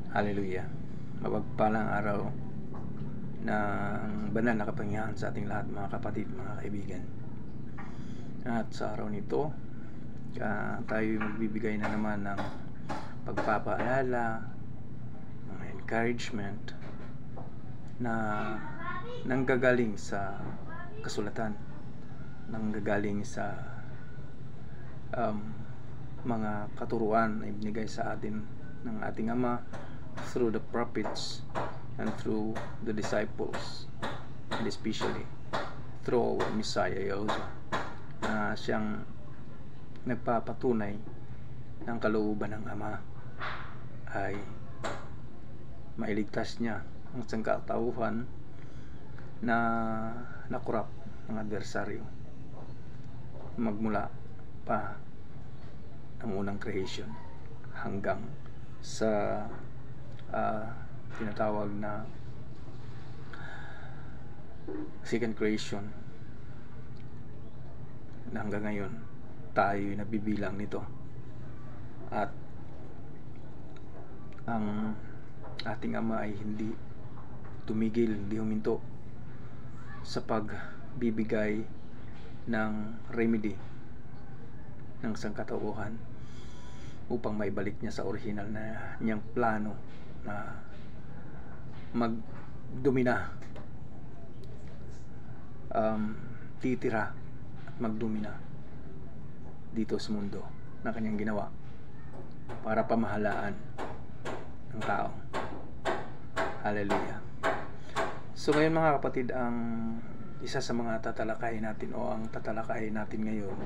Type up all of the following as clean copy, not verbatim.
Hallelujah. Mapagpalang araw ng banal na kapangyarihan sa ating lahat, mga kapatid, mga kaibigan. At sa araw nito, tayo magbibigay na naman ng pagpapaalala, mga encouragement na nanggagaling sa kasulatan, nanggagaling sa mga katuruan na ibinigay sa atin ng ating Ama through the prophets and through the disciples, and especially through our Messiah Yahushua, na siyang nagpapatunay ng kalooban ng Ama ay mailigtas niya ang sangkatauhan na nakurap ng adversaryo magmula pa ng unang creation hanggang sa tinatawag na second creation, na hanggang ngayon tayo'y nabibilang nito. At ang ating Ama ay hindi tumigil, hindi huminto sa pagbibigay ng remedy ng sangkatauhan upang maibalik niya sa original na niyang plano na magdomina, titira at magdomina dito sa mundo na kanyang ginawa para pamahalaan ng tao. Hallelujah. So ngayon, mga kapatid, ang isa sa mga tatalakayin natin, o ang tatalakayin natin ngayon,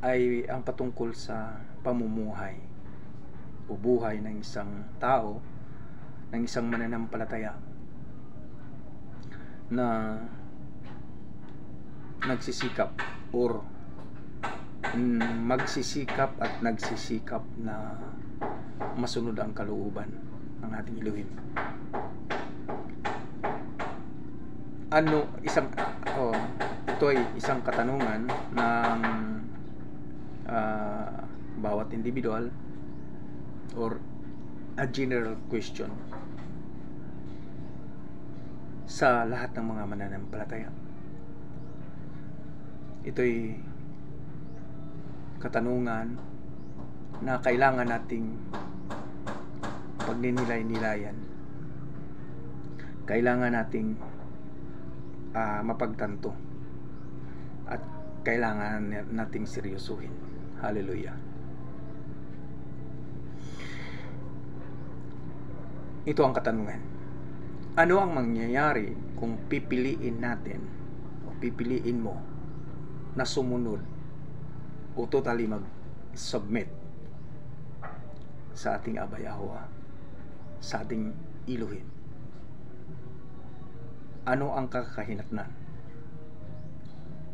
ay ang patungkol sa pamumuhay o buhay ng isang tao, ng isang mananampalataya na nagsisikap or magsisikap at nagsisikap na masunod ang kalooban ng ating Elohim. Ito ay isang katanungan ng bawat individual, or a general question sa lahat ng mga mananampalataya. Ito'y katanungan na kailangan nating pagninilay-nilayan, kailangan nating mapagtanto, at kailangan nating seryosuhin. Hallelujah. Ito ang katanungan: ano ang mangyayari kung pipiliin natin o pipiliin mo na sumunod o totally mag-submit sa ating Aba Yahuwah, sa ating Elohim? Ano ang kakahinatnan?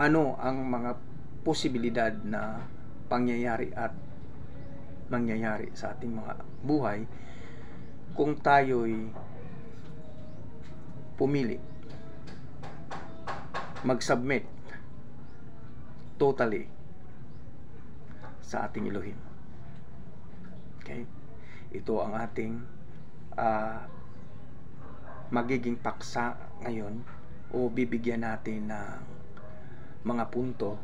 Ano ang mga posibilidad na pangyayari at mangyayari sa ating mga buhay kung tayo'y pumili mag-submit totally sa ating Elohim? Okay? Ito ang ating magiging paksa ngayon, o bibigyan natin ng mga punto,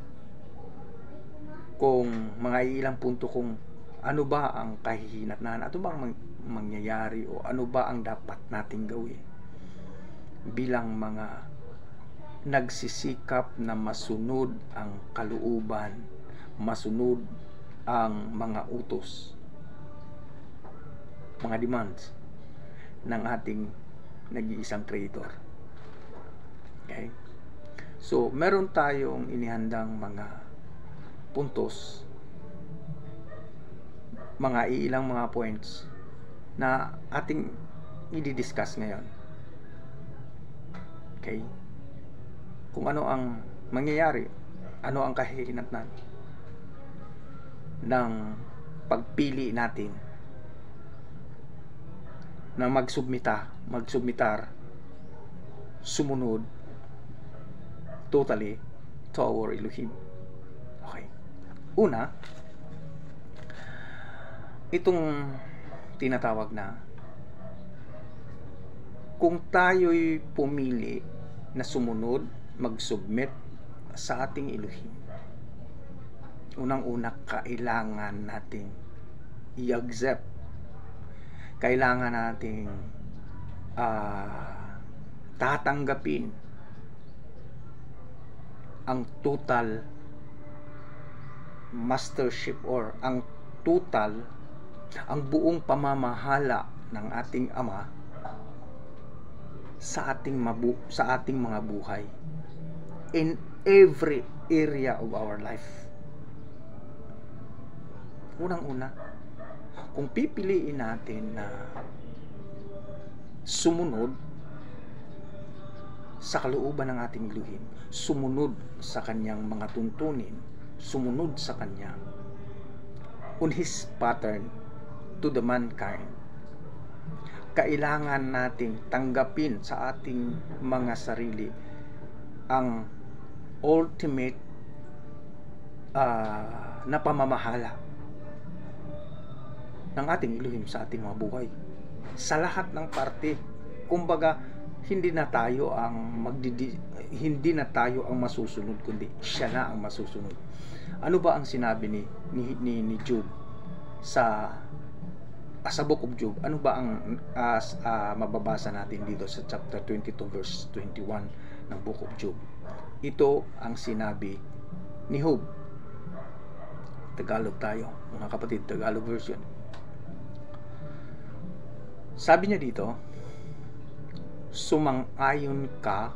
kung mga ilang punto, kung ano ba ang kahihinatnan, ano ba ang mangyayari, o ano ba ang dapat nating gawin bilang mga nagsisikap na masunod ang kalooban, masunod ang mga utos, mga demands ng ating nag-iisang Creator. Okay? So, meron tayong inihandang mga puntos, mga ilang mga points na ating i-discuss ngayon. Okay? Kung ano ang mangyayari, ano ang kahihinatnan ng pagpili natin na magsubmitar, sumunod totally to our Elohim. Okay. Una, itong tinatawag na kung tayo'y pumili na sumunod, mag-submit sa ating Elohim, unang-una, kailangan nating i-accept, kailangan nating tatanggapin ang total mastership or ang buong pamamahala ng ating Ama sa ating mga buhay in every area of our life. Unang-una, kung pipiliin natin na sumunod sa kalooban ng ating Elohim, sumunod sa kanyang mga tuntunin, sumunod sa kanya on His pattern to the mankind, kailangan nating tanggapin sa ating mga sarili ang ultimate na pamamahala ng ating Elohim sa ating mga buhay sa lahat ng parte. Kumbaga, hindi na tayo ang masusunod, kundi siya na ang masusunod. Ano ba ang sinabi ni Job sa Book of Job? Ano ba ang mababasa natin dito sa chapter 22 verse 21 ng Book of Job? Ito ang sinabi ni Job. Tagalog tayo, mga kapatid, Tagalog version. Sabi niya dito, sumang-ayon ka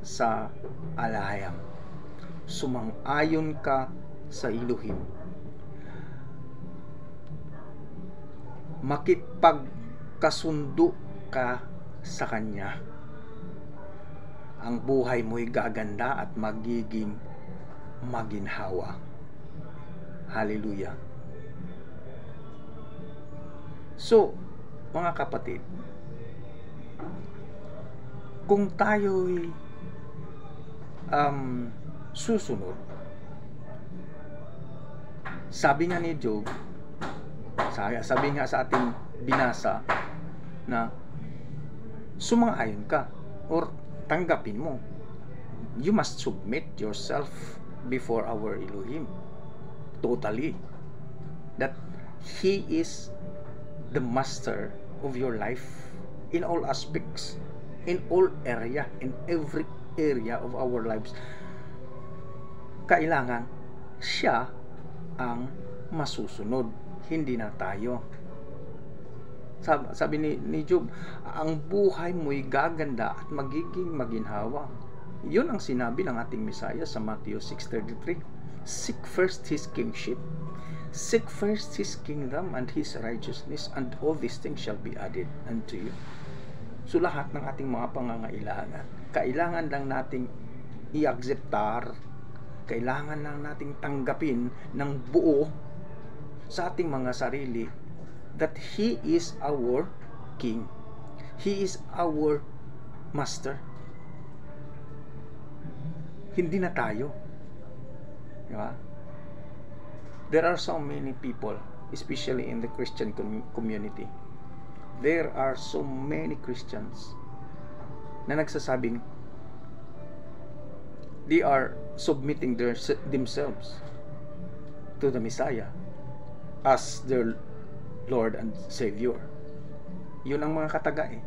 sa alahayam, sumang-ayon ka sa Elohim, makipagkasundo ka sa Kanya, ang buhay mo'y gaganda at magiging maginhawa. Hallelujah. So, mga kapatid, kung tayo'y susunod, sabi nga ni Job, sabi nga sa ating binasa na sumang-ayon ka or tanggapin mo, you must submit yourself before our Elohim totally, that He is the master of your life in all aspects, in all area, in every area of our lives. Kailangan siya ang masusunod, hindi na tayo. Sabi ni Job, ang buhay mo'y gaganda at magiging maginhawa. Yun ang sinabi ng ating Messiah sa Matthew 6:33. Seek first His kingship, seek first His kingdom and His righteousness, and all these things shall be added unto you. So lahat ng ating mga pangangailangan, kailangan lang nating i-acceptar, kailangan lang nating tanggapin ng buo sa ating mga sarili that He is our King, He is our Master. Hindi na tayo. Diba? There are so many people, especially in the Christian community. There are so many Christians na nagsasabing they are submitting themselves to the Messiah as their Lord and Savior. Yun ang mga kataga eh.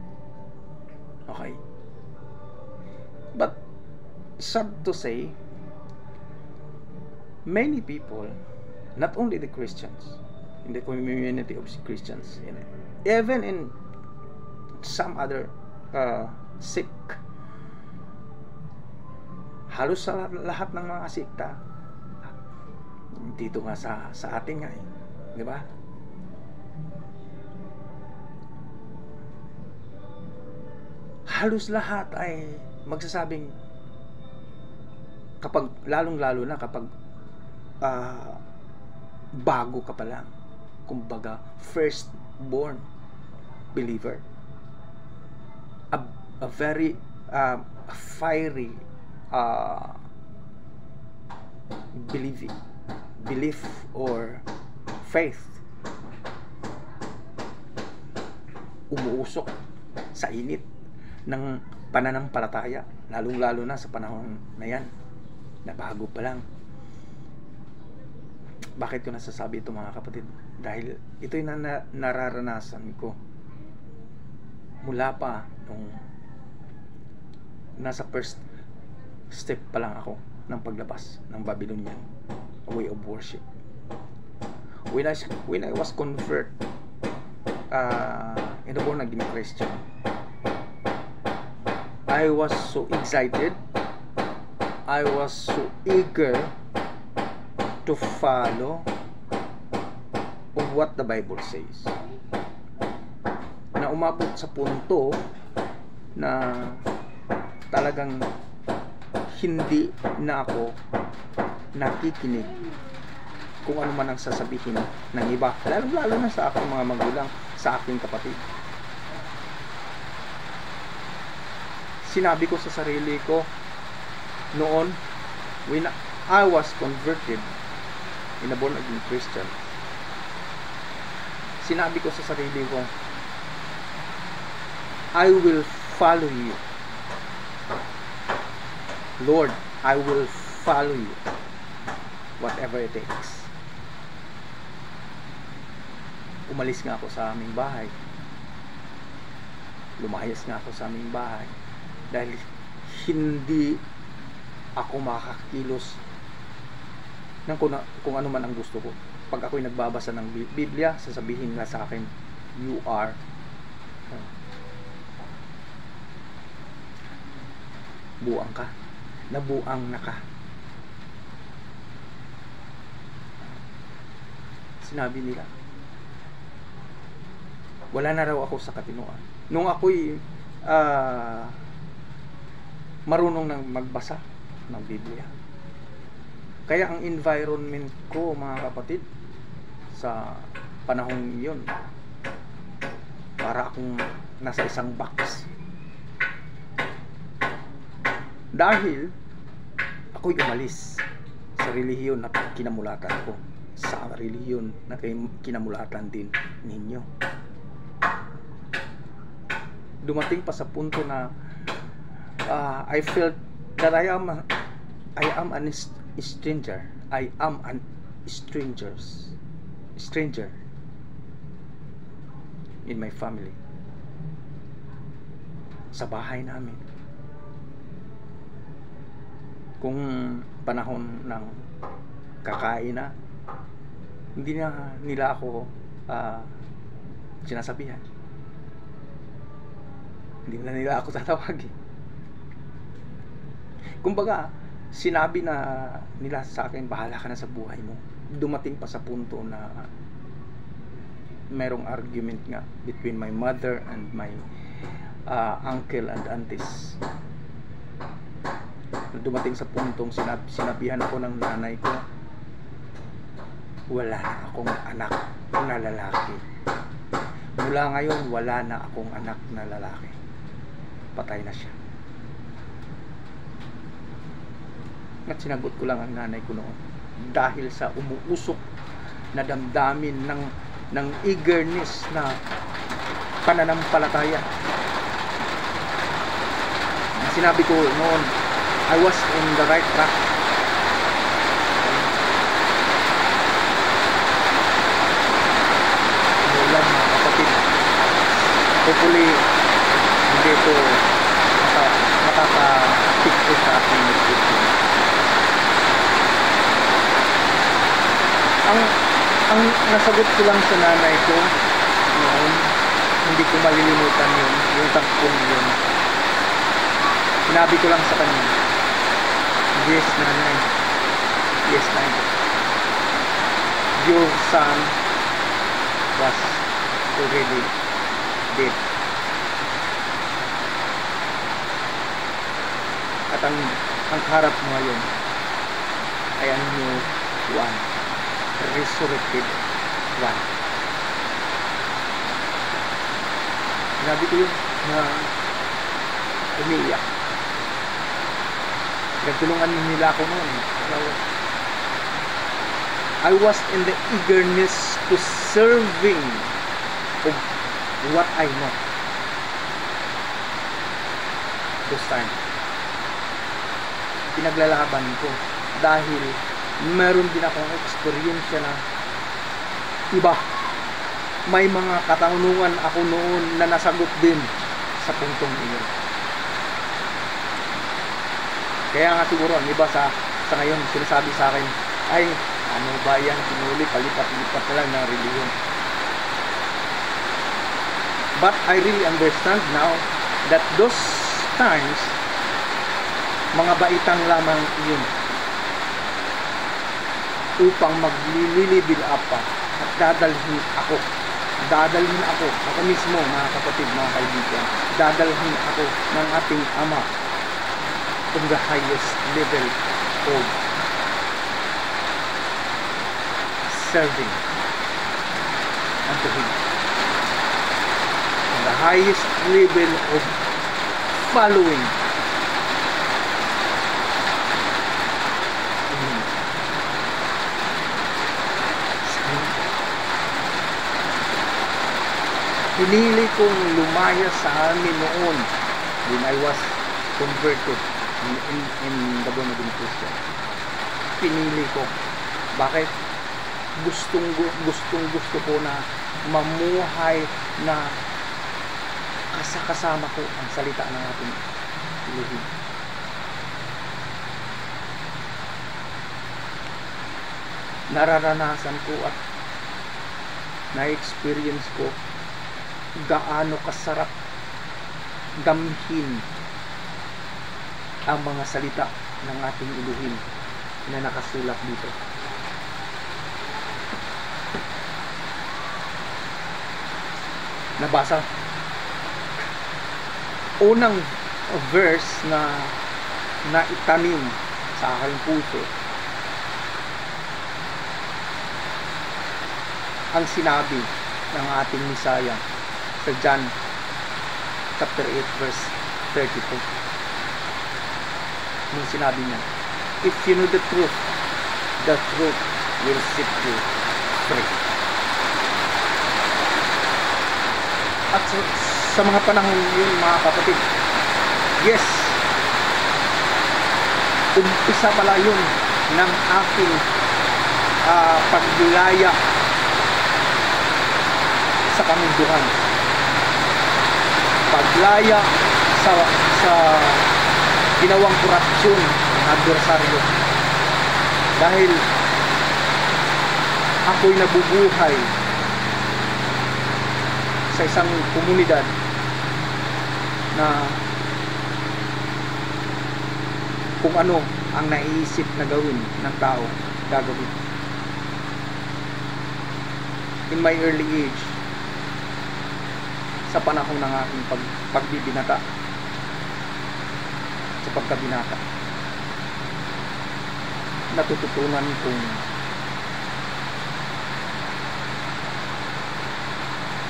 Okay? But sad to say, many people, not only the Christians, in the community of Christians, even in some other sect, halos sa lahat ng mga sikta, dito nga sa ating nga di ba? Halos lahat ay magsasabing, kapag lalong-lalo na kapag bago ka pa lang, kumbaga first born believer, a very fiery belief or faith umuusok sa init ng pananampalataya, lalong-lalo na sa panahon na yan, na bago pa lang. Bakit ko nasasabi ito, mga kapatid? Dahil ito'y nararanasan ko mula pa nung nasa first step pa lang ako ng paglabas ng Babylonian way of worship. When I was convert in the born again Christian, I was so excited, I was so eager to follow of what the Bible says, na umabot sa punto na talagang hindi na ako nakikinig kung ano man ang sasabihin ng iba, lalo na sa aking mga magulang, sa aking kapatid. Sinabi ko sa sarili ko noon, when I was converted in a born again Christian, sinabi ko sa sarili ko, I will follow you, Lord. I will follow you whatever it takes. Umalis nga ako sa aming bahay, lumayas nga ako sa aming bahay, dahil hindi ako makakakilos ng kung ano man ang gusto ko. Pag ako'y nagbabasa ng Biblia, sasabihin nga sa akin, you are buang ka, nabuang na ka. Sinabi nila, wala na raw ako sa katinuan. Nung ako'y marunong nang magbasa ng Biblia. Kaya ang environment ko, mga kapatid, sa panahong yun, para akong nasa isang box. Dahil ako'y umalis sa relihiyon na kinamulatan ko, sa relihiyon na kinamulatan din ninyo. Dumating pa sa punto na I felt that I am an stranger. I am an stranger in my family, sa bahay namin. Kung panahon ng kakain na, hindi na nila ako sinasabihan, hindi na nila ako tatawagin. Kumbaga, sinabi na nila sa akin, bahala ka na sa buhay mo. Dumating pa sa punto na merong argument nga between my mother and my uncle and aunties. Dumating sa puntong sinabihan ako ng nanay ko, wala na akong anak na lalaki. Mula ngayon, wala na akong anak na lalaki. Patay na siya. At sinagot ko lang ang nanay ko noon, dahil sa umuusok na damdamin ng eagerness na pananampalataya. Sinabi ko noon, I was on the right track. Wala, mga kapatid, hopefully hindi ito makaka-tikto sa ating nagtutulong. Ang nasagot ko lang sa nanay ko noon, hindi ko malilimutan yung tagpong yun. Sinabi ko lang sa kanya, yes, nanay. Yes, nanay. Your son was already dead. At ang harap mo ngayon ay ang new one, resurrected one. Sinabi ko yun na umiiyak. Nagtulungan nila ako noon. I was in the eagerness to serving of what I know. those time. Pinaglalaban ko dahil meron din akong experience na iba. May mga katanungan ako noon na nasagot din sa puntong iyon. Kaya nga siguro ang iba sa ngayon sinasabi sa akin, ay ano ba yan, pinuli, palipat-lipat na lang ng reliyon. But I really understand now that those times, mga baitang lamang yun upang maglilibil up pa at dadalhin ako mismo, mga kapatid, mga kaibigan, dadalhin ako ng ating Ama to the highest level of serving unto Him, the highest level of following Him. Pinili kong lumaya sa amin noon when I was converted in the born again Christian. Pinili ko. Bakit? Gustong ko na mamuhay na kasama ko ang salita ng ating Elohim. Nararanasan ko at na-experience ko gaano kasarap damhin ang mga salita ng ating Elohim na nakasulat dito. Nabasa unang verse na naitanim sa aking puso ang sinabi ng ating Misaya sa John chapter 8 verse 32. Nung sinabi niya, if you know the truth will set you free. At sa mga panahon yun, mga kapatid, yes, umpisa pala yun ng aking paglaya sa kamunduhan, paglaya sa ginawang korupsyon ng adversaryo, dahil ako'y nabubuhay sa isang komunidad na kung ano ang naiisip na gawin ng tao, gagawin. In my early age, sa panahon ng aking pagbibinata, sa pagkabinata, natututunan kong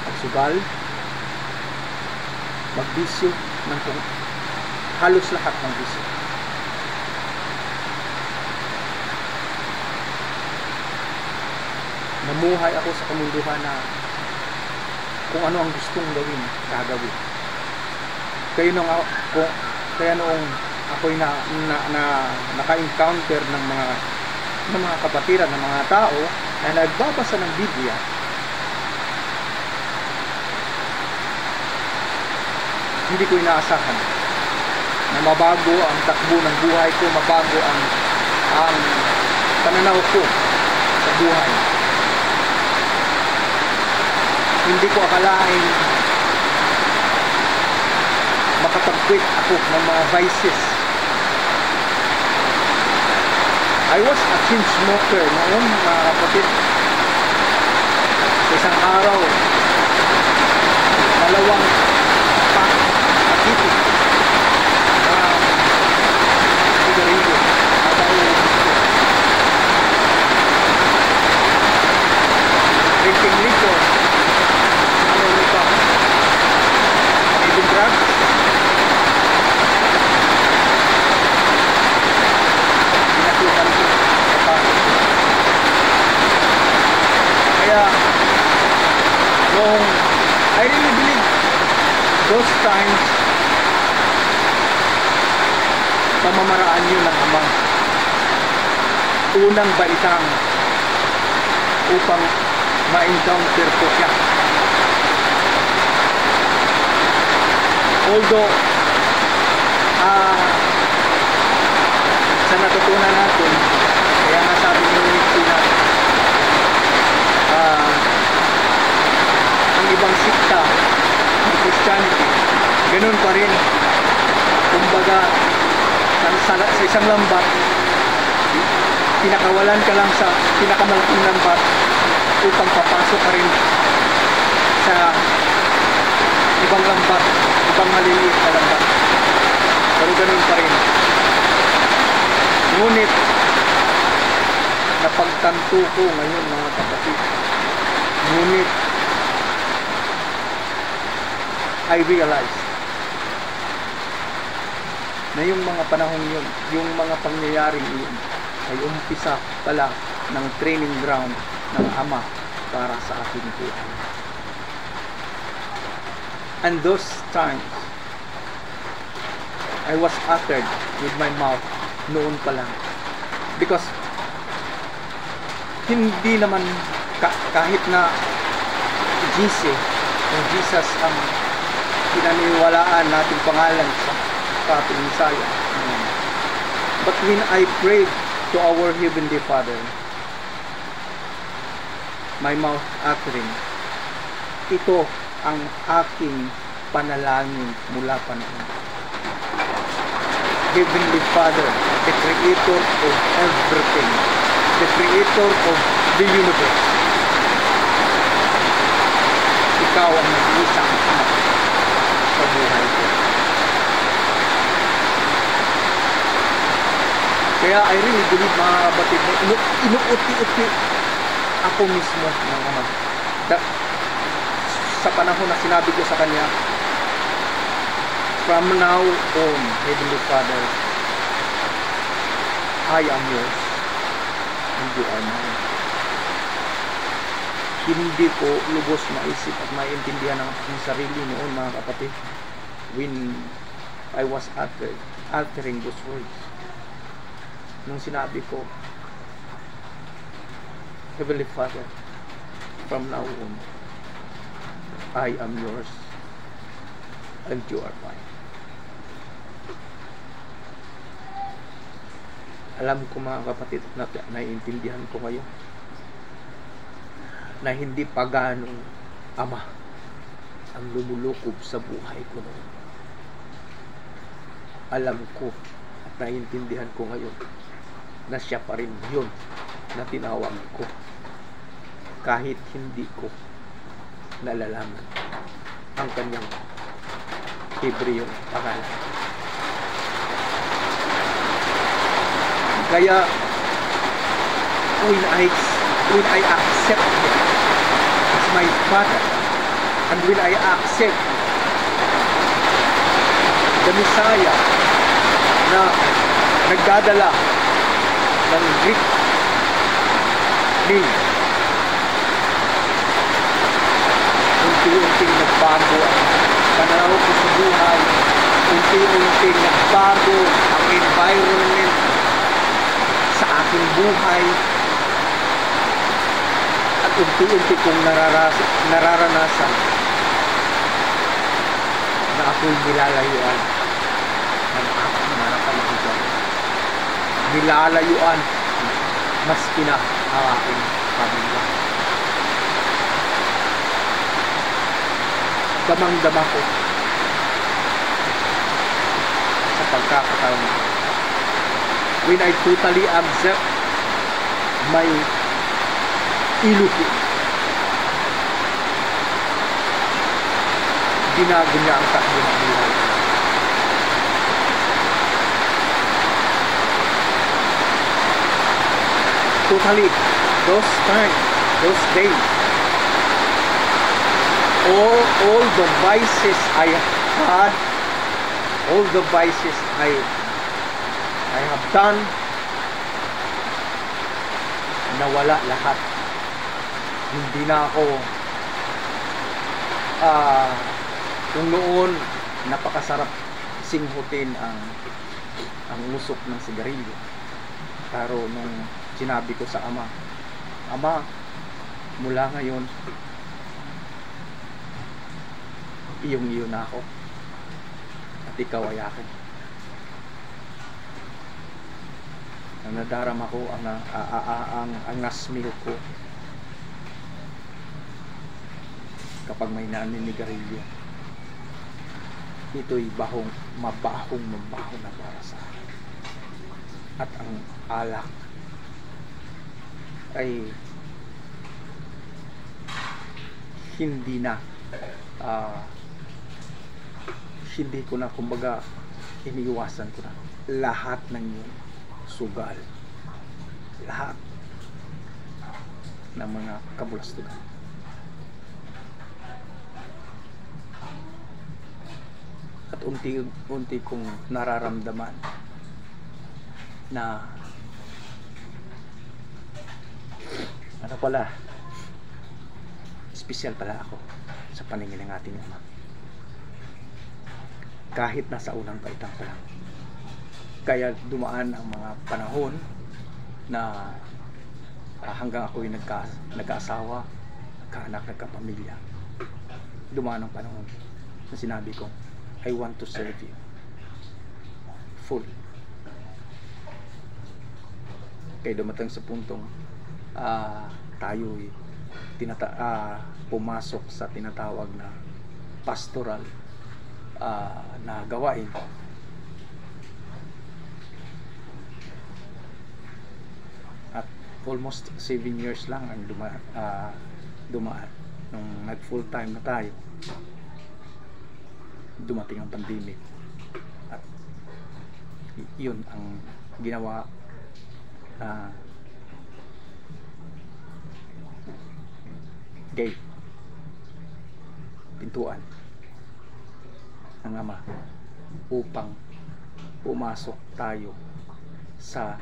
magsugal, magbisyo ng halos lahat ng bisyo. Namuhay ako sa kamunduhan na kung ano ang gustong gawin, gagawin. Kaya noong ako'y naka-encounter ng mga kapatiran, ng mga tao na nagbabasa ng Biblia, hindi ko inaasahan na mabago ang takbo ng buhay ko, mabago ang pananaw ko sa buhay. Hindi ko akalain makapag-quit ako ng mga vices. I was a chain smoker noon, mga kapatid. Sa isang araw, 2 pakitik na sigarilyo at drinking liquor, ano pa, even drugs. Pinasukan ko sa paso. Kaya noong I really believe those times pamamaraan yun ng Ama. Unang baitang upang ma-encounter ko siya. Although sa natutunan natin, kaya nga sabi ni Nixie na ang ibang sikta ng Christianity, ganun pa rin. Kumbaga sa isang lambat, pinakawalan ka lang sa pinakamalaking lambat upang papasok ka rin sa ibang lambat, ibang maliliit na lambat. Pero ganun pa rin. Ngunit napagtanto ko ngayon, mga kapatid, ngunit I realized na yung mga panahon yun, yung mga pangyayaring yun ay umpisa pala ng training ground ng Ama para sa aking buhay. And those times I was uttered with my mouth noon pa lang, because hindi naman kahit na Jesus ang pinaniwalaan nating pangalan sa ating Messiah, but when I prayed to our Heavenly Father, my mouth uttering, ito ang aking panalangin mula pa noon. Heavenly Father, the Creator of everything, the Creator of the universe, ikaw ang nag-iisang Ama sa buhay ko. Kaya I really believe, mga kapatid, inuuti-uti ako mismo ng Ama. Sa panahon na sinabi ko sa Kanya, from now on, Heavenly Father, I am yours and you are mine. Hindi ko lubos maisip at maintindihan ang aking sarili noon, mga kapatid, when I was uttering those words. Nung sinabi ko, Heavenly Father, from now on, I am yours and you are mine. Alam ko, mga kapatid, na naiintindihan ko ngayon na hindi paganong Ama ang lumulukob sa buhay ko noon. Alam ko at naiintindihan ko ngayon na siya pa rin yun na tinawag ko kahit hindi ko nalalaman ang kanyang Hebreyong pangalan. Kaya when I accept Him as my Father, and when I accept the Messiah na nagdadala ng Greek name, unti-unting nagbago ang pananaw ko sa buhay, unti-unting nagbago ang environment sa aking buhay, at unti-unti kong nararanasan na ako'y nilalayuan ng aking mga panahigan, nilalayuan maski na ang aking pamilya. Damang-dama ko sa pagkakataon ko, when I totally accept my iluhi, binago niya ang takbo ng buhay. Totally, those times, those days, all the vices I had, all the vices I have done, nawala lahat. Hindi na ako kung noon napakasarap singhutin ang ang usok ng sigarilyo. Pero nung sinabi ko sa Ama, Ama, mula ngayon, iyong-iyo na ako at ikaw ay akin. Ang nadarama ko ang angas-milk ko kapag may naninigarilyo. Ito'y mabahong na para sa akin. At ang alak ay hindi ko na, kumbaga, iniiwasan ko na lahat ng yun. Sugal, lahat ng mga kabulastugan. At unti-unti kong nararamdaman na ano pala, espesyal pala ako sa paningin ng ating Ama. Kahit nasa unang baitang pa lang. Kaya dumaan ang mga panahon na hanggang ako'y nagkaasawa, nagkaanak, nagkapamilya. Dumaan ang panahon na sinabi ko, I want to serve you fully. Kaya dumating sa puntong tayo'y pumasok sa tinatawag na pastoral na gawain. At almost 7 years lang ang dumaan. Nung nag full time na tayo, dumating ang pandemic. At yun ang ginawa gate, pintuan ng Ama upang pumasok tayo sa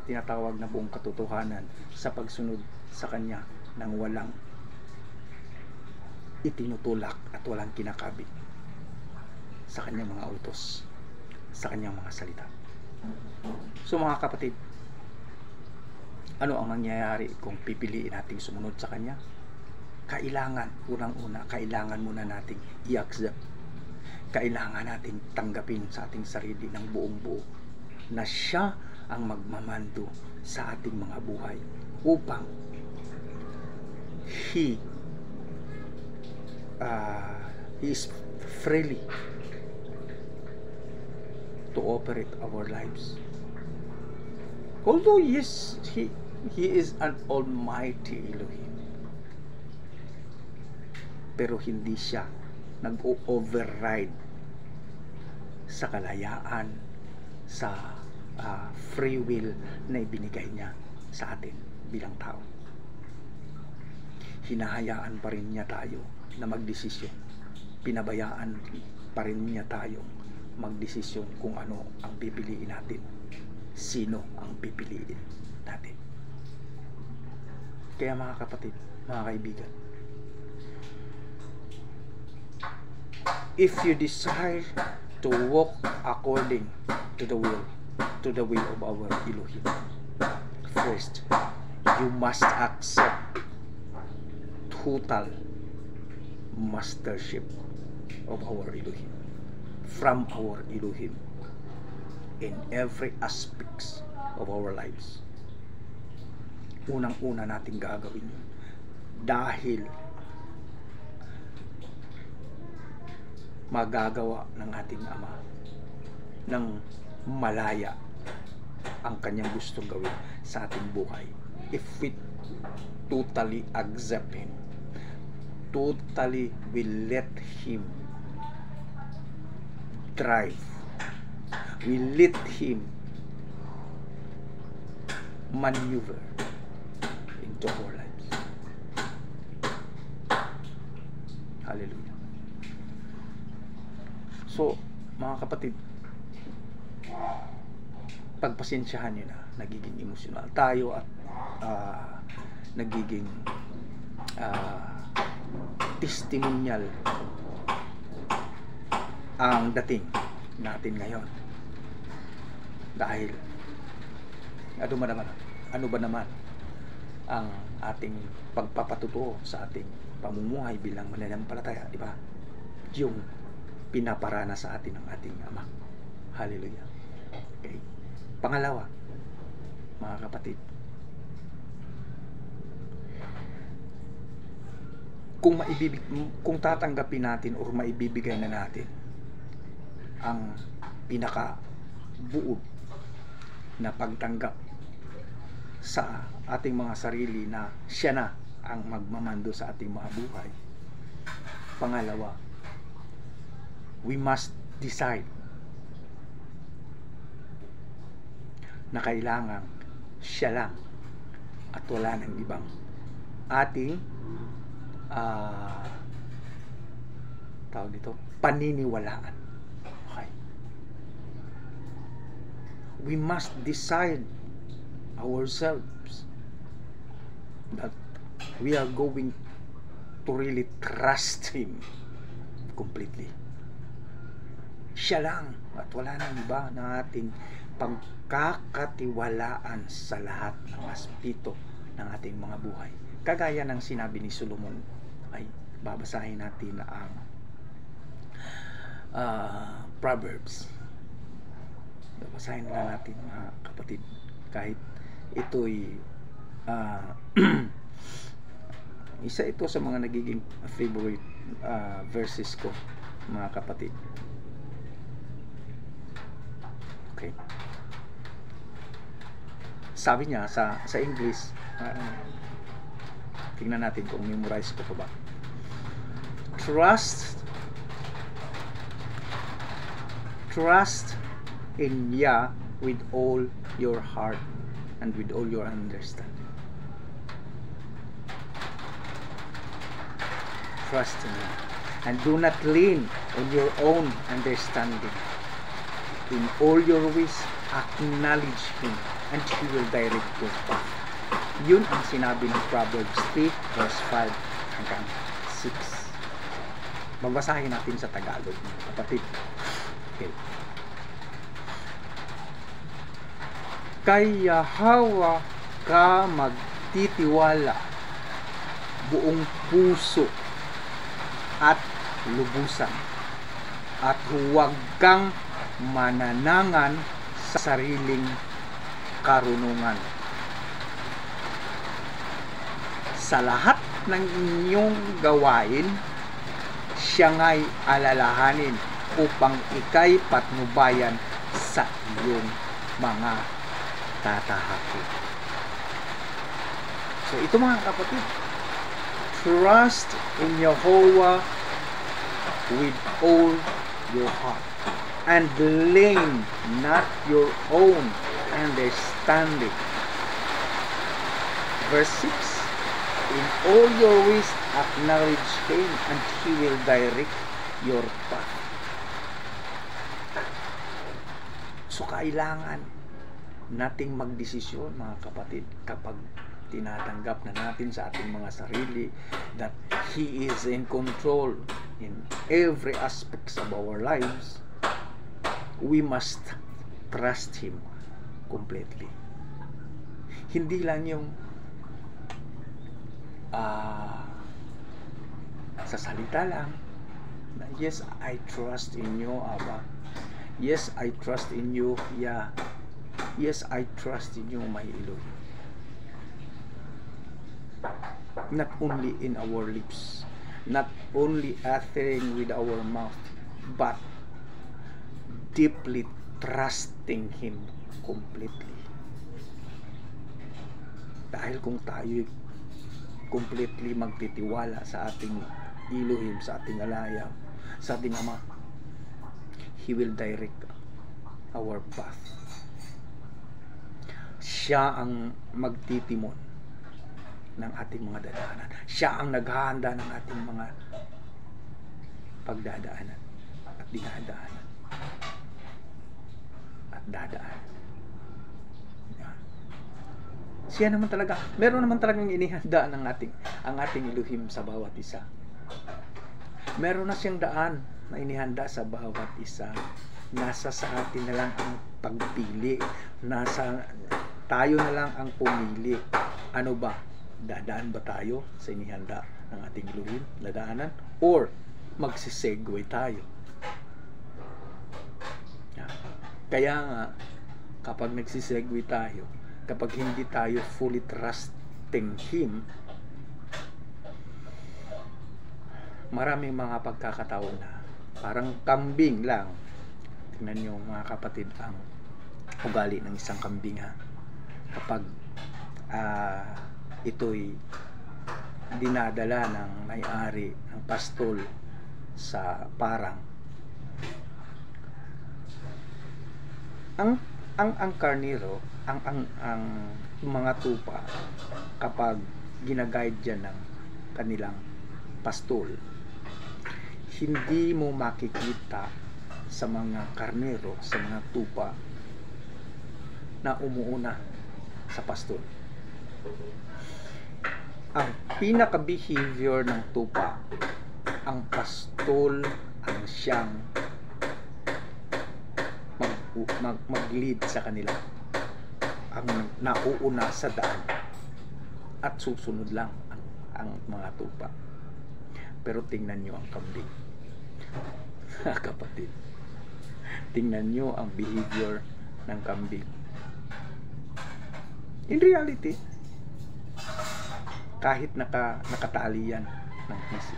tinatawag na buong katotohanan sa pagsunod sa Kanya ng walang itinutulak at walang kinakabit sa Kanyang mga utos, sa Kanyang mga salita. So mga kapatid, ano ang mangyayari kung pipiliin nating sumunod sa Kanya? Kailangan, unang-una, kailangan muna nating i-accept. Kailangan nating tanggapin sa ating sarili ng buong-buo na Siya ang magmamando sa ating mga buhay upang He is freely to operate our lives. Although yes, He is an almighty Elohim, pero hindi Siya nag-override sa kalayaan, sa free will na ibinigay Niya sa atin bilang tao. Hinahayaan pa rin Niya tayo na magdesisyon. Pinabayaan pa rin Niya tayo magdesisyon kung ano ang pipiliin natin, sino ang pipiliin natin. Kaya mga kapatid, mga kaibigan, if you desire to walk according to the will of our Elohim, first, you must accept total mastership of our Elohim, from our Elohim, in every aspects of our lives. Unang-una natin gagawin yun dahil magagawa ng ating Ama ng malaya ang Kanyang gustong gawin sa ating buhay if we totally accept Him, totally will let Him drive, we let Him maneuver into our lives. Hallelujah. So, mga kapatid, pagpasensyahan nyo na nagiging emotional tayo at nagiging testimonial ang dating natin ngayon. Dahil ano ba naman ang ating pagpapatutuo sa ating pamumuhay bilang mananampalataya, di ba? Yung pinaparana sa atin ng ating Ama. Hallelujah. Okay. Pangalawa, mga kapatid, kung tatanggapin natin o maibibigay na natin ang pinaka-buod na pagtanggap sa ating mga sarili na siya na ang magmamando sa ating mga buhay. Pangalawa, we must decide na kailangan siya lang at wala nang ibang ating tawag dito, paniniwalaan. Okay. We must decide ourselves that we are going to really trust Him completely. Siya lang at wala nang iba na ating pagkakatiwalaan sa lahat ng aspeto ng ating mga buhay. Kagaya ng sinabi ni Solomon, ay babasahin natin ang Proverbs. Babasahin na natin, mga kapatid, kahit ito'y isa ito sa mga nagiging favorite verses ko, mga kapatid. Okay. Sabi niya sa English, tingnan natin kung memorize ko pa ba. Trust in Yah with all your heart and with all your understanding. Trust in Him and do not lean on your own understanding. In all your ways, acknowledge Him and He will direct your path. Yun ang sinabi ng Proverbs 3 verse 5 hanggang 6. Babasahin natin sa Tagalog, mga kapatid. Okay. Kay Yahweh ka magtitiwala buong puso at lubusan, at huwag kang mananangan sa sariling karunungan. Sa lahat ng inyong gawain, siya nga'y alalahanin upang ika'y patnubayan sa iyong mga tatahaki. So ito, mga kapatid, trust in Jehovah with all your heart and lean not your own understanding. Verse 6, in all your ways acknowledge Him and He will direct your path. So kailangan nating magdesisyon, mga kapatid, kapag tinatanggap na natin sa ating mga sarili that He is in control in every aspects of our lives, we must trust Him completely. Hindi lang yung sa salita lang na, yes, I trust in you, Abba. Yes, I trust in you, Yah. Yes, I trust in you, my Elohim. Not only in our lips, not only uttering with our mouth, but deeply trusting Him completely. Dahil kung tayo completely magtitiwala sa ating Elohim, sa ating alaya, sa ating Ama, He will direct our path. Siya ang magtitimon ng ating mga dadaanan. Siya ang naghahanda ng ating mga pagdadaanan at dinadaanan at dadaan. Siya naman talaga, meron naman talagang inihanda ng ang ating Elohim sa bawat isa. Meron na siyang daan na inihanda sa bawat isa nasa sa atin na lang ang pagpili. Tayo na lang ang pumili. Ano ba? Dadaan ba tayo sa inihanda ng ating luhin, dadaanan? Or magsisegue tayo? Kaya nga, kapag nagsisegue tayo, kapag hindi tayo fully trusting Him, maraming mga pagkakataon na parang kambing lang. Tingnan nyo mga kapatid ang ugali ng isang kambing, ha. Kapag ito'y dinadala ng may-ari ng pastol sa parang, ang karniro, ang mga tupa, kapag ginaguide dyan ng kanilang pastol, hindi mo makikita sa mga karnero, sa mga tupa na umuuna sa pastol. Ang pinaka-behavior ng tupa, ang pastol ang siyang mag-lead sa kanila, ang nauuna sa daan, at susunod lang ang mga tupa. Pero tingnan nyo ang kambing. Kapatid, tingnan nyo ang behavior ng kambing. In reality, kahit nakatali yan ng pisi,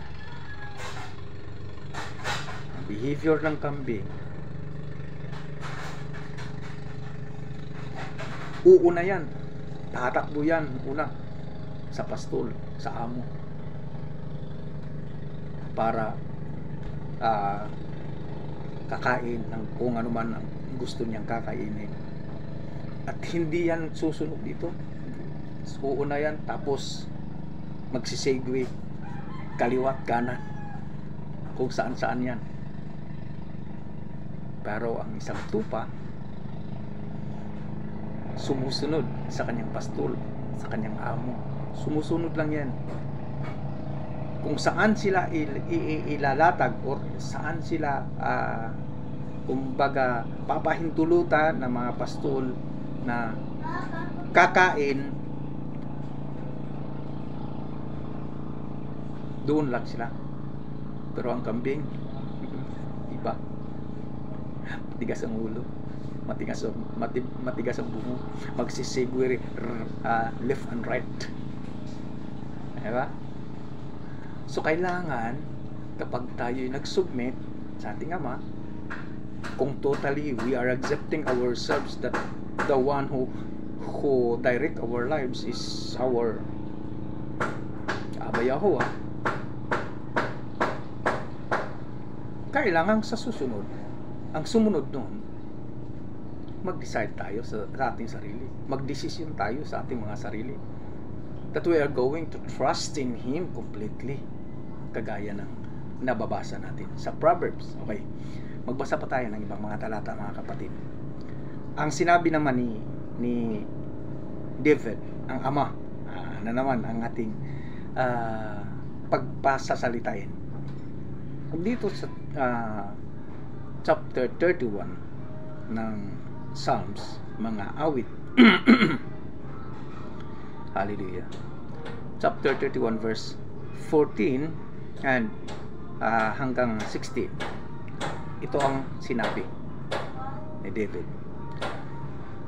ang behavior ng kambing, uuna yan, tatakbo yan una sa pastol, sa amo, para kakain ng kung ano man ang gusto niyang kakainin. At hindi yan susunod dito. Uuna yan, tapos magsisegue kaliwat kanan kung saan saan yan. Pero ang isang tupa sumusunod sa kanyang pastol, sa kanyang amo. Sumusunod lang yan kung saan sila ilalatag, or saan sila kumbaga papahintulutan ng mga pastol na kakain, doon lang sila. Pero ang kambing, iba, matigas ang ulo, matigas ang bungo, magsisegue left and right, diba? So kailangan, kapag tayo'y nag-submit sa ating Ama, kung totally we are accepting ourselves that the one who direct our lives is our Abba Yahuwah, kailangan sa susunod, ang sumunod nun, mag-decide tayo sa ating sarili, mag-desisyon tayo sa ating mga sarili, that we are going to trust in Him completely, kagaya ng nababasa natin sa Proverbs. Okay, magbasa pa tayo ng ibang mga talata, mga kapatid. Ang sinabi naman ni David, ang ama, na naman ang ating pagpasasalitain dito sa chapter 31 ng Psalms, mga awit. Hallelujah. Chapter 31 verse 14 and hanggang 16. Ito ang sinabi ni David.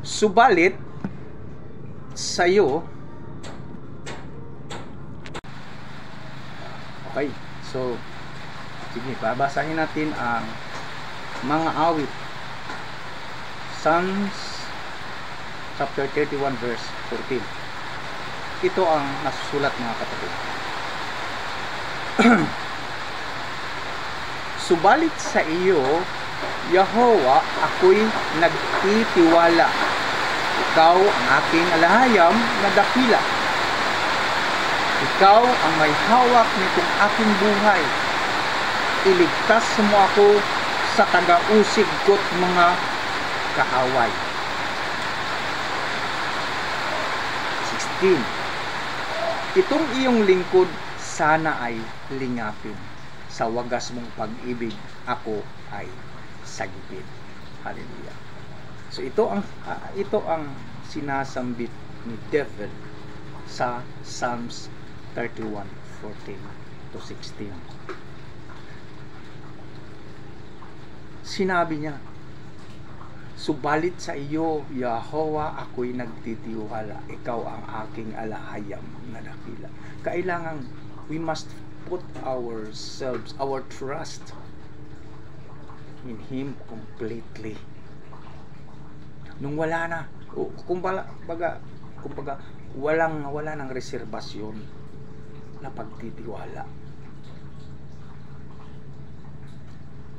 Subalit sa'yo, okay, so sige, babasahin natin ang mga awit. Psalms chapter 31 verse 14. Ito ang nasusulat, mga kapatid. Subalit sa iyo, Yahowa, ako'y nagtitiwala. Ikaw ang aking alahayam na dakila. Ikaw ang may hawak nitong aking buhay. Iligtas mo ako sa taga-usig ko't mga kaaway. 16. Itong iyong lingkod sana ay lingapin. Sa wagas mong pag-ibig ako ay sagipin. Hallelujah. So ito ang sinasambit ni David sa Psalms 31:14 to 16. Sinabi niya, subalit sa iyo, Yahweh, ako'y nagtitiwala. Ikaw ang aking alahayam na dakila. Kailangan, we must put ourselves, our trust in Him completely. Nung wala na, kumbaga wala ng reserbasyon na pagtitiwala.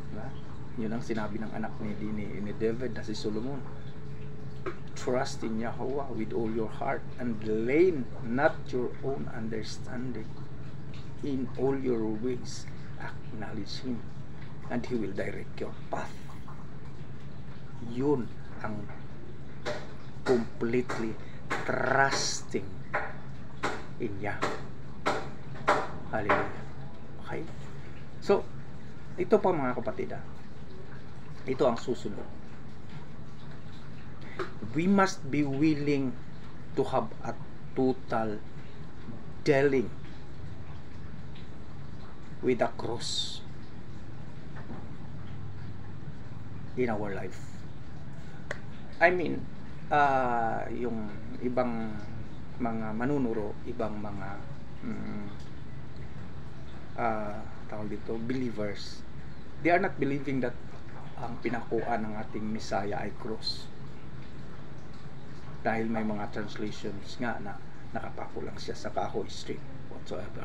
Diba? Yun ang sinabi ng anak ni David na si Solomon. Trust in Yahweh with all your heart and lean not your own understanding. In all your ways acknowledge Him and He will direct your path. Yun ang completely trusting in Yahweh. Hallelujah. Okay? So, ito pa mga kapatid, ito ang susunod. We must be willing to have a total dealing with the cross in our life. I mean, yung ibang mga manunuro, ibang mga tawag dito, believers, they are not believing that ang pinakuan ng ating Messiah ay cross. Dahil may mga translations nga na nakapako lang siya sa kahoy straight whatsoever.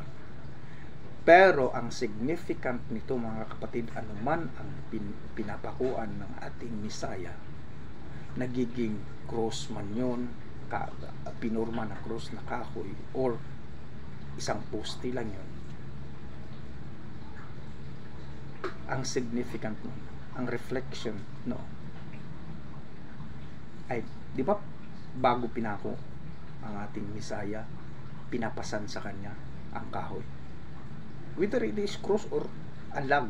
Pero ang significant nito mga kapatid, anuman ang pinapakuan ng ating Messiah, nagiging cross man yun, pinurma na cross na kahoy, or isang poste lang yun. Ang significant nun, ang reflection no, ay, di ba, bago pinako ang ating Messiah, pinapasan sa kanya ang kahoy, whether it is cross or a log,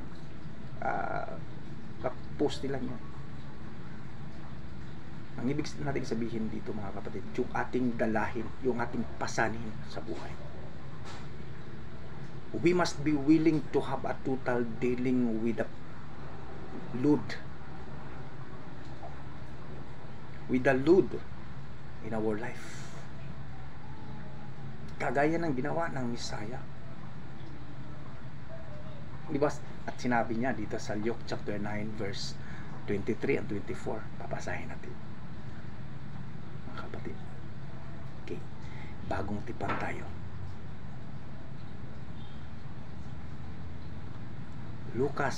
poste lang yun. Ang ibig natin sabihin dito mga kapatid, yung ating dalahin, yung ating pasanin sa buhay, we must be willing to have a total dealing with the load in our life, kagaya ng ginawa ng Messiah, di ba? At sinabi niya dito sa Luke chapter 9 verse 23 and 24, papasahin natin mga kapatid. Okay, bagong tipan tayo. Lucas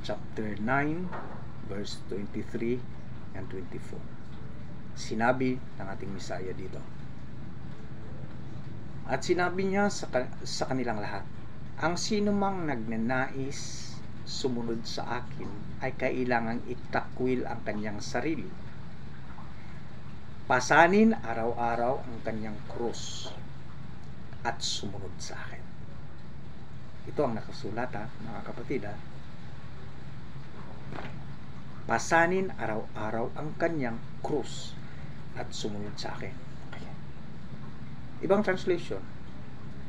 chapter 9 verse 23 and 24. Sinabi ng ating Messiah dito, at sinabi niya sa kanilang lahat, ang sinumang nagnanais sumunod sa akin ay kailangang itakwil ang kanyang sarili, pasanin araw-araw ang kanyang krus, at sumunod sa akin. Ito ang nakasulat mga kapatid. Pasanin araw-araw ang kanyang krus at sumunod sa akin. Okay. Ibang translation,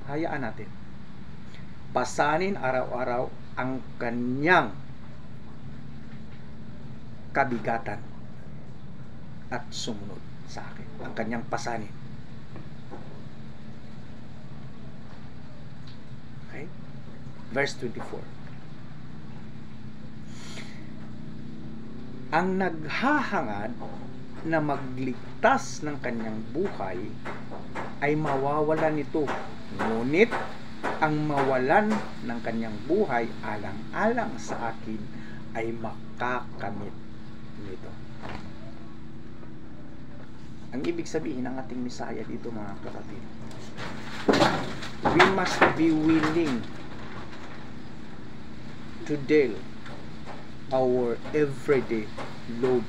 hayaan natin. Pasanin araw-araw ang kanyang kabigatan at sumunod sa akin. Ang kanyang pasanin. Okay? Verse 24. Ang naghahangad na magligtas ng kanyang buhay ay mawawalan nito, ngunit ang mawalan ng kanyang buhay alang-alang sa akin ay makakamit nito. Ang ibig sabihin ng ating Messiah dito mga kapatid, we must be willing to deal our everyday load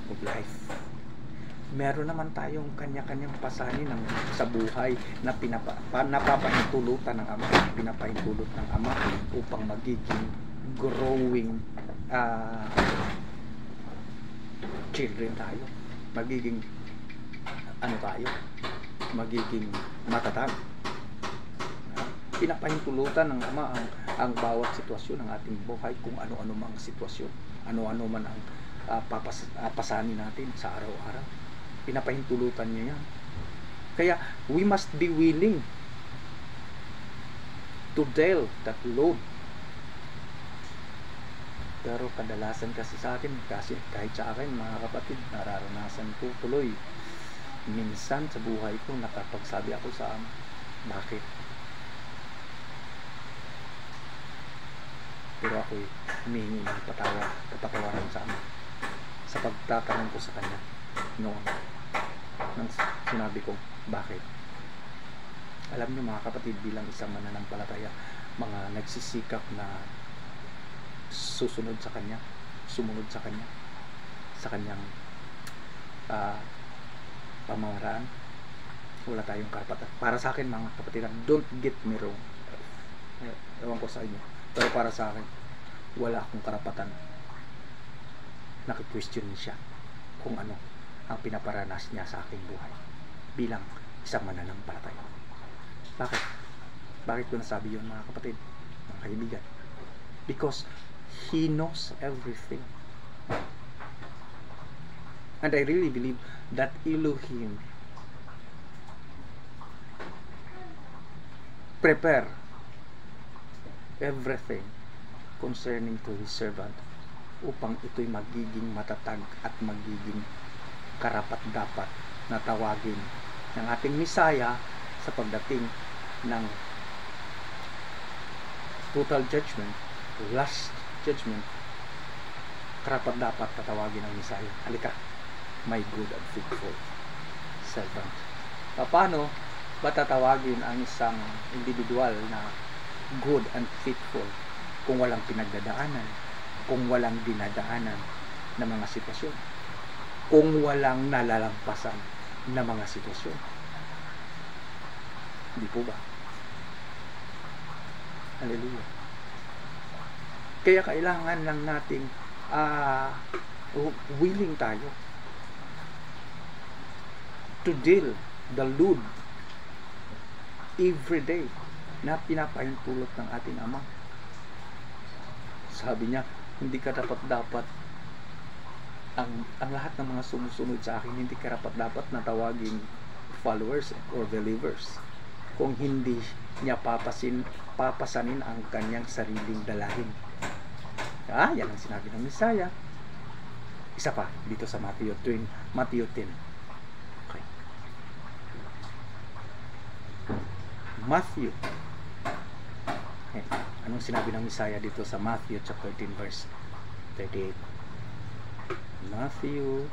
of life. Meron naman tayong kanya-kanyang pasanin sa buhay na pinapahintulutan ng Ama, pinapahintulot ng Ama upang magiging growing children tayo. Magiging magiging matatag. Pinapahintulutan ng Ama ang bawat sitwasyon ng ating buhay, kung ano-ano mang sitwasyon, ano-ano man ang pasanin natin sa araw-araw. Pinapahintulutan niya yan. Kaya we must be willing to deal that load. Pero kadalasan kasi sa atin, kasi kahit sa akin mga kapatid, nararanasan ko tuloy. Minsan sa buhay ko nakapagsabi ako sa bakit? Pero ako'y humihingi ng kapatawaran sa Ama sa pagtatanong ko sa Kanya noon nang sinabi ko bakit. Alam niyo mga kapatid, bilang isang mananampalataya, mga nagsisikap na susunod sa Kanya, sumunod sa Kanya, sa Kanyang pamamaraan, wala tayong karapatan. Para sa akin mga kapatid, don't get me wrong, ewan ko sa inyo, pero para sa akin, wala akong karapatan naki-question siya kung ano ang pinaparanas niya sa aking buhay bilang isang mananampalataya. Bakit? Bakit ko nasabi yun mga kapatid, mga kaibigan? Because He knows everything. And I really believe that Elohim prepare everything concerning to His servant upang ito'y magiging matatag at magiging karapat-dapat na tawagin ng ating Misaya sa pagdating ng total judgment, last judgment. Karapat-dapat tatawagin ng Misaya, halika, my good and faithful servant. Paano ba tatawagin ang isang individual na good and faithful kung walang pinagdadaanan, kung walang dinadaanan na mga sitwasyon, kung walang nalalampasan na mga sitwasyon? Hindi po ba? Hallelujah. Kaya kailangan lang nating willing tayo to deal the load every day na pinapahintulot ng ating Ama. Sabi niya, hindi ka dapat ang lahat ng mga sumusunod sa akin, hindi ka dapat na tawaging followers or believers kung hindi niya papasanin ang kanyang sariling dalahin. Yan ang sinabi ng Misaya. Isa pa dito sa Matthew 10. Okay. Matthew. Okay. Anong sinabi ng Misaya dito sa Matthew chapter 10 verse 38? Matthew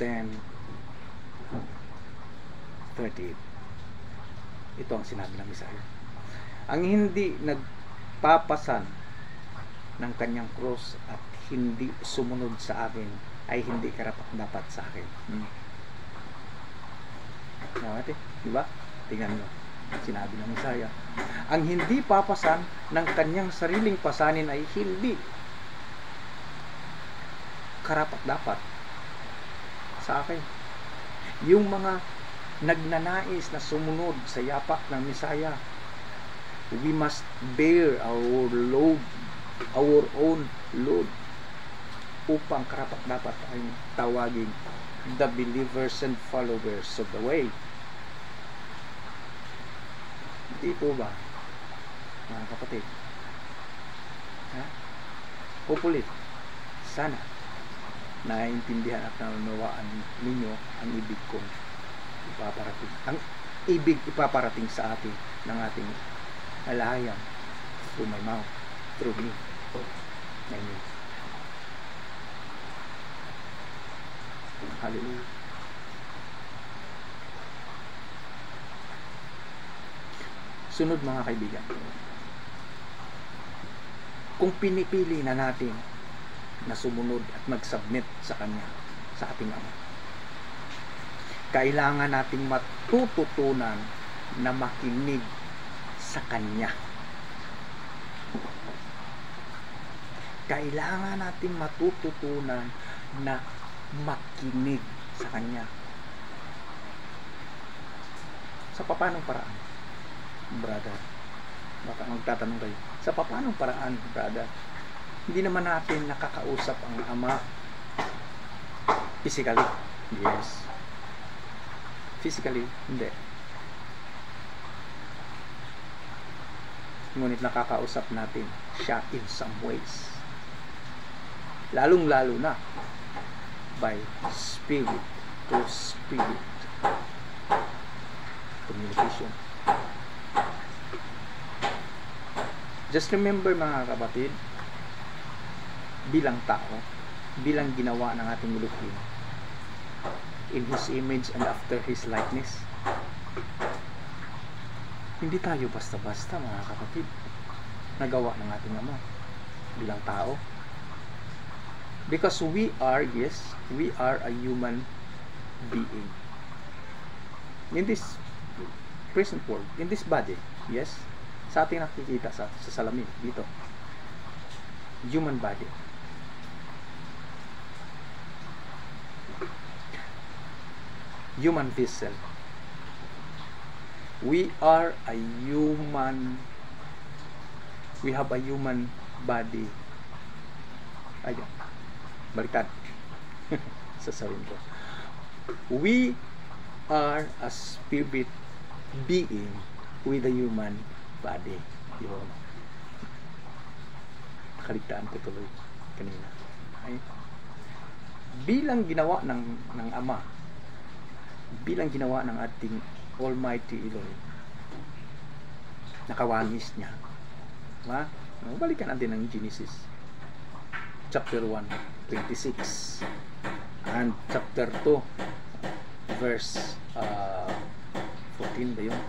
10:38. Ito ang sinabi ng Misaya. Ang hindi nagpapasan ng kanyang cross at hindi sumunod sa akin ay hindi karapat-dapat sa akin. Nakati, di ba? Tingnan nyo, sinabi ng Misaya. Ang hindi papasan ng kanyang sariling pasanin ay hindi karapat-dapat sa akin. Yung mga nagnanais na sumunod sa yapak ng Misaya, we must bear our load, our own load, upang karapat-dapat ay tawagin the believers and followers of the way. Hindi po ba, mga kapatid? Hopefully, sana naiintindihan at nanunawaan ninyo ang ibig kong ipaparating, ang ibig ipaparating sa atin ng ating alahayang through my mouth, through me. Amen. Hallelujah. Sunod mga kaibigan, kung pinipili na natin na sumunod at mag-submit sa Kanya, sa ating Ama, kailangan nating matututunan na makinig sa Kanya. kailangan natin matututunan na makinig sa Kanya. Sa papanong paraan, brother? Baka magtatanong kayo, sa papanong paraan, brother? Hindi naman natin nakakausap ang Ama physically. Yes. Physically, hindi. Ngunit nakakausap natin siya in some ways. Lalong-lalo na by spirit to spirit communication. Just remember, mga kapatid, bilang tao, bilang ginawa ng ating Elohim in His image and after His likeness, hindi tayo basta-basta, mga kapatid, nagawa ng ating Ama bilang tao. Because we are, yes, we are a human being in this present world, in this body. Yes, sa ating nakikita sa salamin dito, human body. Human vessel. We are a human, we have a human body. Ayun, baliktad. Sasabihin ko, we are a spirit being with a human body. Yun, kaligtaan ko tuloy kanina. Ay, bilang ginawa ng Ama, bilang ginawa ng ating Almighty Elohim, nakawanis niya. Diba? Balikan natin ng Genesis chapter 1:26 and chapter 2 verse 14 ba yun?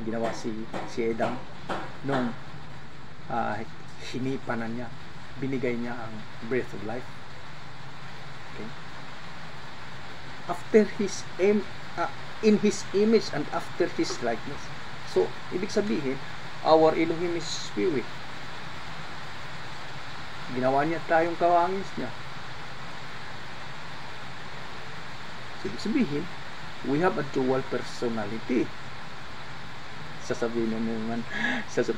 Ginawa si Adam nung hinipa na niya, binigay niya ang breath of life. Okay? After his in His image and after His likeness. So, ibig sabihin, our Elohim is spirit. Ginawa niya tayong kawangis niya. So, ibig sabihin, we have a dual personality. Sasabihin nyo naman,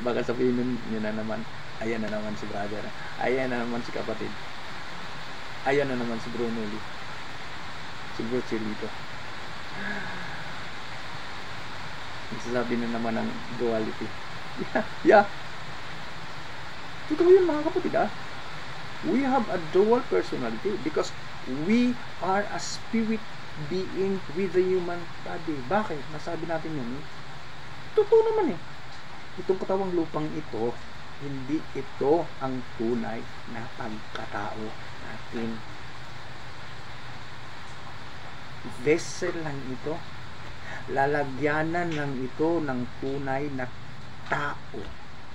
baka sabihin nyo na naman, ayan na naman si brother, ayan na naman si kapatid, ayan na naman si Bruno Lee, si Bro Chilito. Sasabi na naman ng duality. Yeah. Totoo yun, mga kapatid, ah. We have a dual personality because we are a spirit being with a human body. Bakit? Nasabi natin yun, eh? Totoo naman, eh. Itong katawang lupang ito, hindi ito ang tunay na pagkatao natin. Vessel lang ito, lalagyanan lang ito ng tunay na tao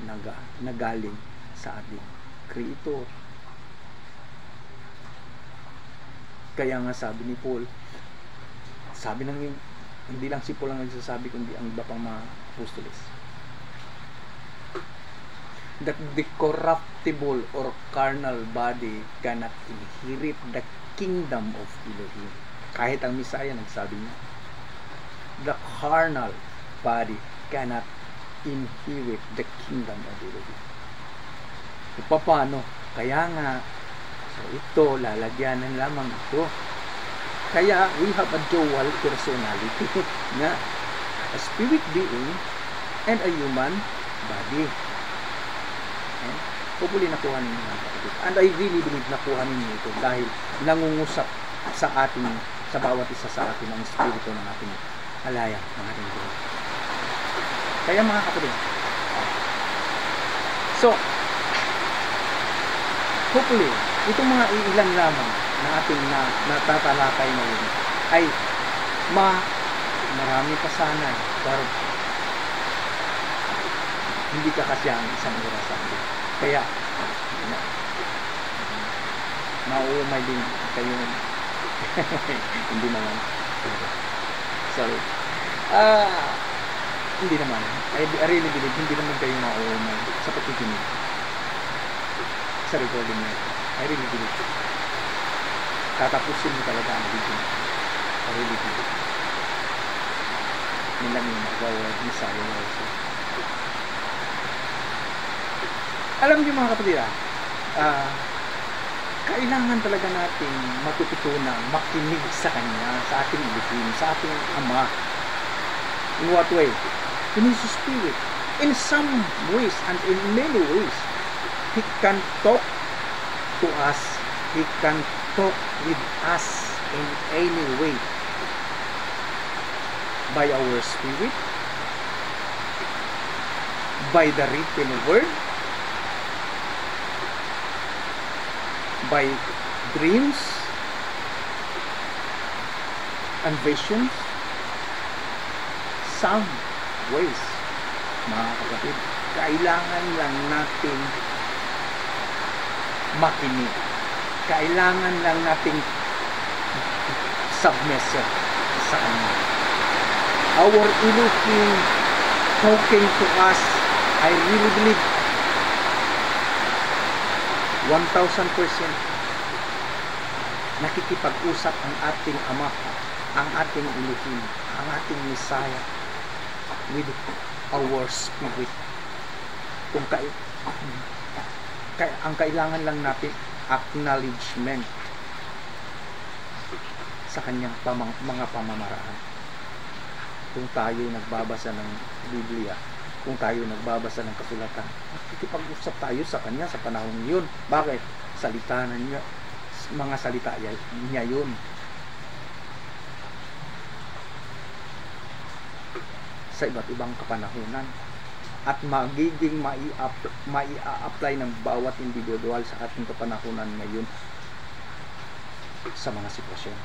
na galing sa ating Creator. Kaya nga sabi ni Paul, sabi ng, hindi lang si Paul ang nagsasabi kundi ang iba pang mga apostoles, that the corruptible or carnal body cannot inherit the kingdom of Elohim. Kahit ang Messiah nagsabi niya, the carnal body cannot inherit the kingdom of Elohim. E paano? Kaya nga, so ito, lalagyanan lamang ito. Kaya, we have a dual personality na a spirit being and a human body. Okay? Hopefully nakuha ninyo mga kapatid. And I really believe nakuha ninyo ito dahil nangungusap sa ating, sa bawat isa sa atin ang spirito ng ating alaya, ng ating Diyos. Kaya mga kapatid, so hopefully itong mga ilan lamang na ating natatalakay ngayon ay marami pa sana, pero hindi ka kasi ang isang oras sa atin. Kaya mauumay din kayo. Hindi naman, sorry, hindi naman, I really believe hindi naman kayo mauumay sa pakikinig. sa recording na ito. I really believe it. Tatapusin mo talaga ang video. I really believe it. Yun lang yung magwawag ni Sayo also. Alam niyo mga kapatid, kailangan talaga natin matututunan, makinig sa Kanya, sa ating Ilochin, sa ating Ama. In what way? In His Spirit. In some ways and in many ways, He can talk to us. He can talk with us in any way. By our spirit, by the written word, by dreams and visions, some ways. Mga kapatid, kailangan lang natin makinig. Kailangan lang nating submissive sa Kanya. Our Elohim talking to us, I really believe 1,000% nakikipag-usap ang ating Ama, ang ating Elohim, ang ating Messiah with our spirit. Kung ang kailangan lang natin acknowledgement sa Kanyang mga pamamaraan. Kung tayo nagbabasa ng Biblia, kung tayo nagbabasa ng kasulatan, nakikipag-usap tayo sa Kanya sa panahon yun. Bakit? Salita na niya, mga salita niya yun. Sa iba't ibang kapanahunan. At magiging mai-apply ng bawat individual sa ating kapanahunan ngayon sa mga sitwasyon.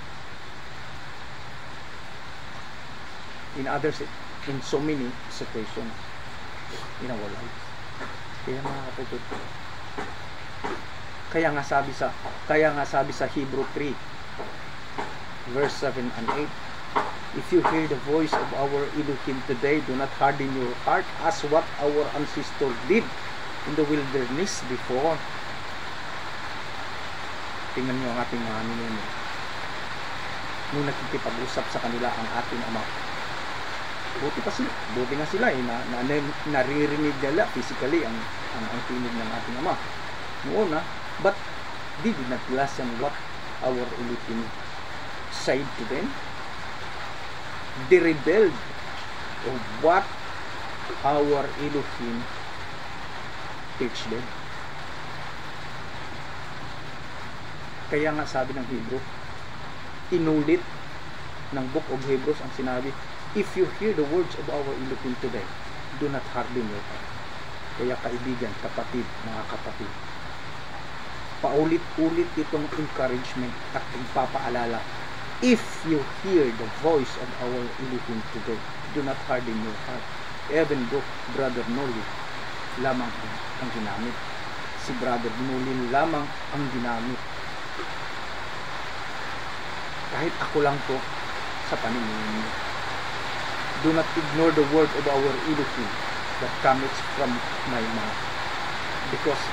In so many situations in our lives. Kaya mga kapatid, kaya nga sabi sa Hebrew 3 verse 7 and 8, if you hear the voice of our Elohim today, do not harden your heart as what our ancestors did in the wilderness before. Tingnan niyo ang ating mga ninuno. Nung nakikipag-usap sa kanila ang ating Ama, buti nga sila naririnig nila physically ang tinig ng ating Ama noon, but they did not listen what our Elohim said to them. They rebelled of what our Elohim teach them. Kaya nga sabi ng Hebrew, inulit ng Book of Hebrews ang sinabi, if you hear the words of our Elohim today, do not harden your heart. Kaya kaibigan, kapatid, mga kapatid, paulit-ulit itong encouragement at pagpapaalala. If you hear the voice of our Elohim today, do not harden your heart. Even though Brother Noli lamang ang ginamit. Si Brother Noli lamang ang ginamit. Kahit ako lang to sa paningin niyo. Do not ignore the word of our Elohim that comes from my mouth. Because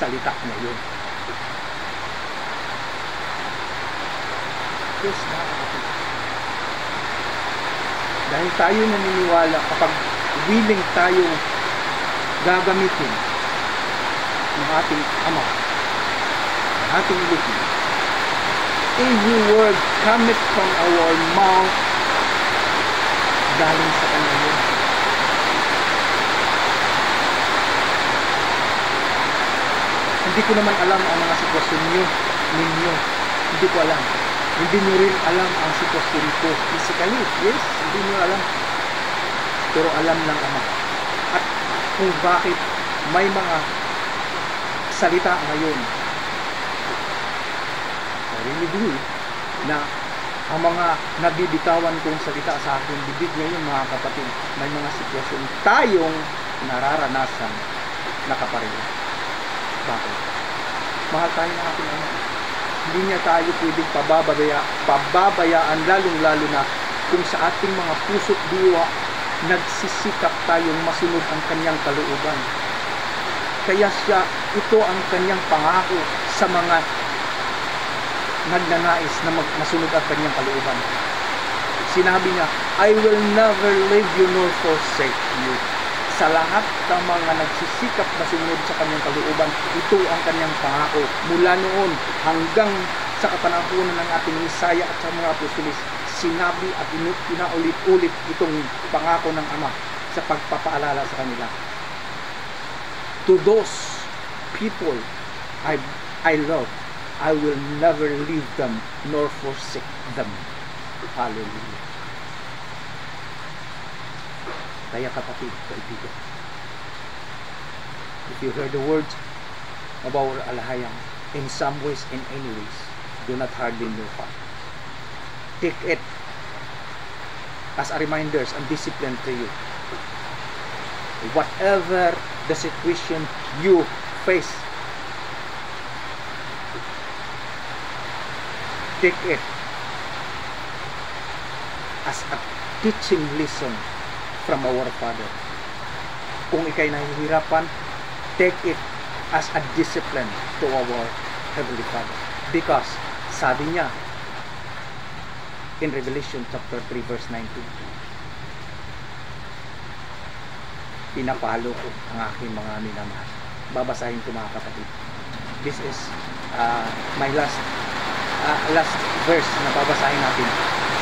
salita niya yun. Yes, dahil tayo naniniwala kapag willing tayong gagamitin ng ating Ama, ng ating Elohim, every word cometh from our mouth, galing sa Kanya yun. Hindi ko naman alam ang mga sitwasyon ninyo. Hindi ko alam. Hindi nyo rin alam ang sitwasyon ko physically. Yes, hindi nyo alam. Pero alam ng Ama. At kung bakit may mga salita ngayon, I really believe na ang mga nabibitawan kong salita sa aking bibig ngayon, mga kapatid, may mga sitwasyon tayong nararanasan na kapareho. Bakit? Mahal tayo ng ating Ama. Hindi niya tayo pwedeng pababayaan, lalong-lalo na kung sa ating mga puso't diwa nagsisikap tayong masunod ang Kanyang kalooban. Kaya ito ang kanyang pangako sa mga nagnanais na masunod ang kanyang kalooban. Sinabi niya, I will never leave you nor forsake you. Sa lahat ng mga nagsisikap na sumunod sa kanyang kalooban, ito ang kanyang pangako. Mula noon hanggang sa kapanahunan ng ating Misaya at sa mga apostolis, sinabi at pinaulit-ulit itong pangako ng Ama sa pagpapaalala sa kanila. To those people I love, I will never leave them nor forsake them. Hallelujah. Kaya kapatid, kaibigan, if you heard the words of our alahayang, in some ways, in any ways, do not harden your heart. Take it as a reminder and discipline to you. Whatever the situation you face, take it as a teaching lesson from our Father. Kung ikay nahihirapan, take it as a discipline to our Heavenly Father. Because, sabi niya, in Revelation chapter 3 verse 19, pinapalo ko ang aking mga minamahal. Babasahin ko mga kapatid. This is my last verse na babasahin natin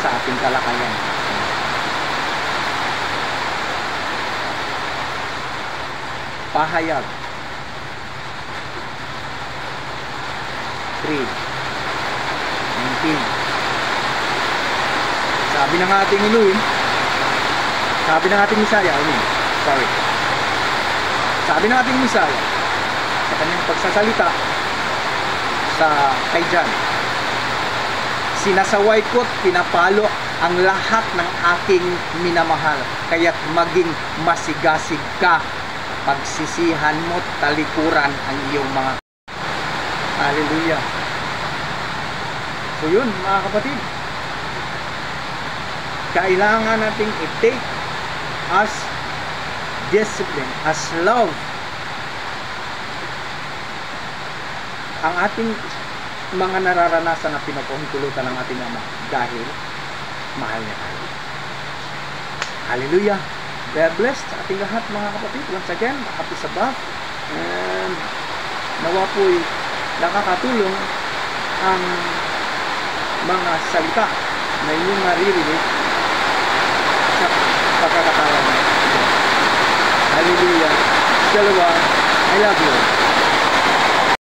sa ating talakayan. Pahayag 3:19. Sabi ng ating Elohim, sabi ng ating Misaya, sabi ng ating Misaya sa kanyang pagsasalita sa kay John, sinasaway ko't pinapalo ang lahat ng aking minamahal, kaya't maging masigasig ka, pagsisihan mo't talikuran ang iyong mga. Hallelujah. So yun mga kapatid, kailangan nating i-take as discipline, as love ang ating mga nararanasan na pinagpahintulutan ng ating Ama dahil mahal niya tayo. Hallelujah. God bless sa ating lahat mga kapatid. Once again, happy Sabbath, and nawa po'y nakakatulong ang mga salita na inyong naririnig sa pagkakataon. Hallelujah. Shalom. I love you.